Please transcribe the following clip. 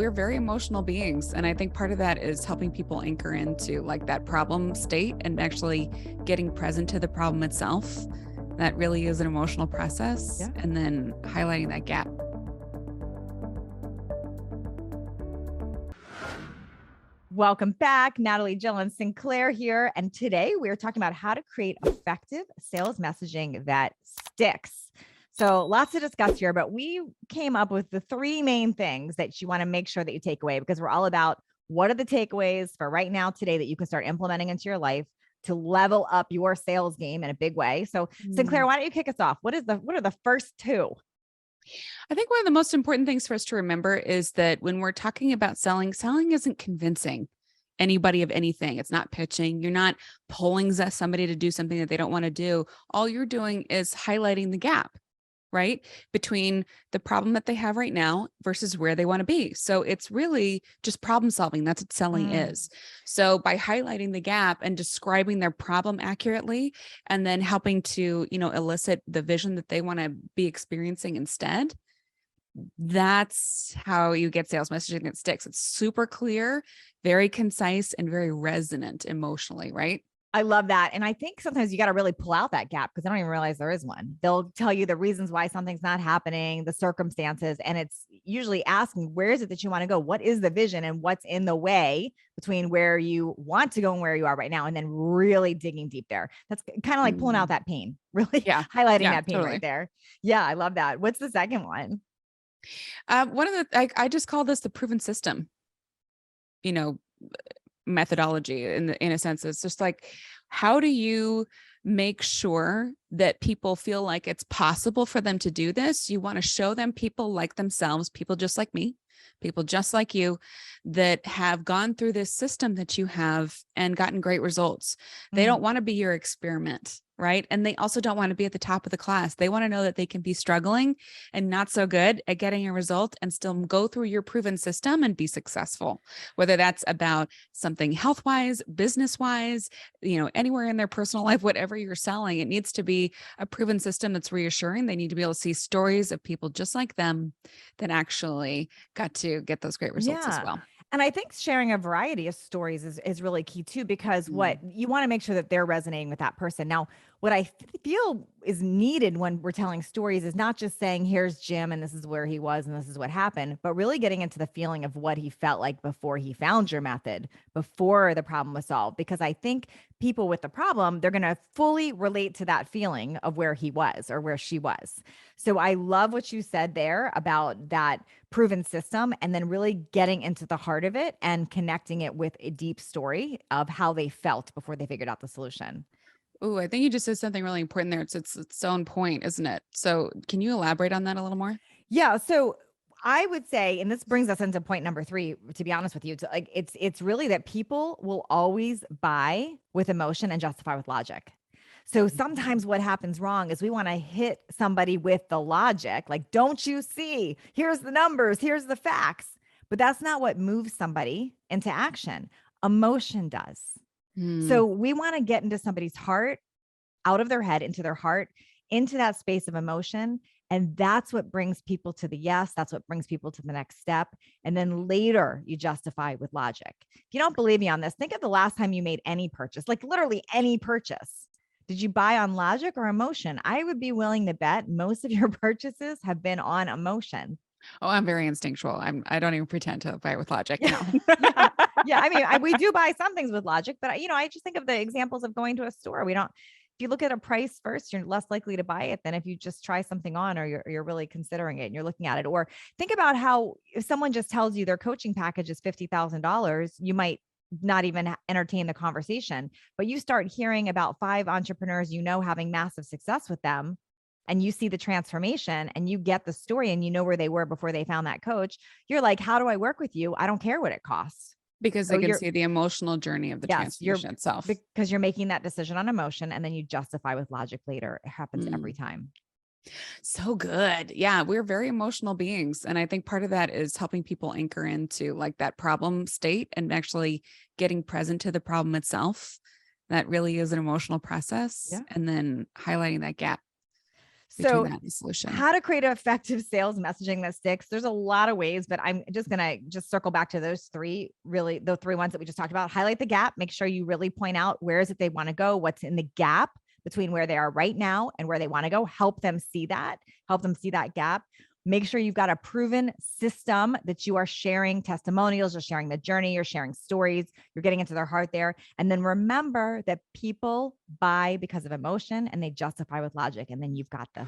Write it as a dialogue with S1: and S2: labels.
S1: we're very emotional beings. And I think part of that is helping people anchor into like that problem state and actually getting present to the problem itself. That really is an emotional process.
S2: Yeah.
S1: And then highlighting that gap.
S2: Welcome back. Natalie, Jill, and Sinclair here. And today we're talking about how to create effective sales messaging that sticks. So lots to discuss here, but we came up with the three main things that you want to make sure that you take away, because we're all about what are the takeaways for right now today that you can start implementing into your life to level up your sales game in a big way. So Sinclair, why don't you kick us off? What are the first two?
S1: I think one of the most important things for us to remember is that when we're talking about selling isn't convincing anybody of anything. It's not pitching. You're not pulling somebody to do something that they don't want to do. All you're doing is highlighting the gap, right? Between the problem that they have right now versus where they want to be. So it's really just problem solving. That's what selling is. So by highlighting the gap and describing their problem accurately, and then helping to, elicit the vision that they want to be experiencing instead, that's how you get sales messaging that sticks. It's super clear, very concise, and very resonant emotionally, right?
S2: I love that. And I think sometimes you got to really pull out that gap because I don't even realize there is one. They'll tell you the reasons why something's not happening, the circumstances, and it's usually asking, where is it that you want to go? What is the vision and what's in the way between where you want to go and where you are right now? And then really digging deep there. That's kind of like pulling out that pain, really highlighting that pain right there. Yeah, I love that. What's the second one?
S1: I just call this the proven system, methodology in a sense. It's just like, how do you make sure that people feel like it's possible for them to do this? You want to show them people like themselves, people just like me, people just like you, that have gone through this system that you have and gotten great results. They don't want to be your experiment, right? And they also don't want to be at the top of the class. They want to know that they can be struggling and not so good at getting a result and still go through your proven system and be successful, whether that's about something health-wise, business-wise, anywhere in their personal life, whatever you're selling. It needs to be a proven system that's reassuring. They need to be able to see stories of people just like them that actually got to get those great results as well.
S2: And I think sharing a variety of stories is really key too, because what you want to make sure that they're resonating with that person. Now, what I feel is needed when we're telling stories is not just saying, here's Jim and this is where he was and this is what happened, but really getting into the feeling of what he felt like before he found your method, before the problem was solved. Because I think people with the problem, they're going to fully relate to that feeling of where he was or where she was. So I love what you said there about that proven system, and then really getting into the heart of it and connecting it with a deep story of how they felt before they figured out the solution.
S1: Oh, I think you just said something really important there. It's its own point, isn't it? So can you elaborate on that a little more?
S2: Yeah. So I would say, and this brings us into point number 3, to be honest with you, it's really that people will always buy with emotion and justify with logic. So sometimes what happens wrong is we want to hit somebody with the logic, like, don't you see? Here's the numbers, here's the facts. But that's not what moves somebody into action. Emotion does. So we want to get into somebody's heart, out of their head, into their heart, into that space of emotion. And that's what brings people to the yes. That's what brings people to the next step. And then later you justify with logic. If you don't believe me on this, think of the last time you made any purchase, like literally any purchase. Did you buy on logic or emotion? I would be willing to bet most of your purchases have been on emotion.
S1: Oh, I'm very instinctual. I don't even pretend to buy with logic.
S2: Yeah.
S1: No.
S2: Yeah. I mean, we do buy some things with logic, but I just think of the examples of going to a store. If you look at a price first, you're less likely to buy it than if you just try something on, or you're really considering it and you're looking at it. Or think about how if someone just tells you their coaching package is $50,000, you might not even entertain the conversation, but you start hearing about 5 entrepreneurs, having massive success with them, and you see the transformation and you get the story and you know where they were before they found that coach. You're like, how do I work with you? I don't care what it costs.
S1: Because they can see the emotional journey of the transformation itself.
S2: Because you're making that decision on emotion and then you justify with logic later. It happens every time.
S1: So good. Yeah, we're very emotional beings. And I think part of that is helping people anchor into like that problem state and actually getting present to the problem itself. That really is an emotional process.
S2: Yeah.
S1: And then highlighting that gap. between
S2: So
S1: that and the solution.
S2: how to create effective sales messaging that sticks. There's a lot of ways, but I'm just going to circle back to those three, really the three ones that we just talked about. Highlight the gap. Make sure you really point out where is it they want to go, what's in the gap between where they are right now and where they want to go. Help them see that gap. Make sure you've got a proven system that you are sharing testimonials, you're sharing the journey, you're sharing stories, you're getting into their heart there. And then remember that people buy because of emotion and they justify with logic. And then you've got this.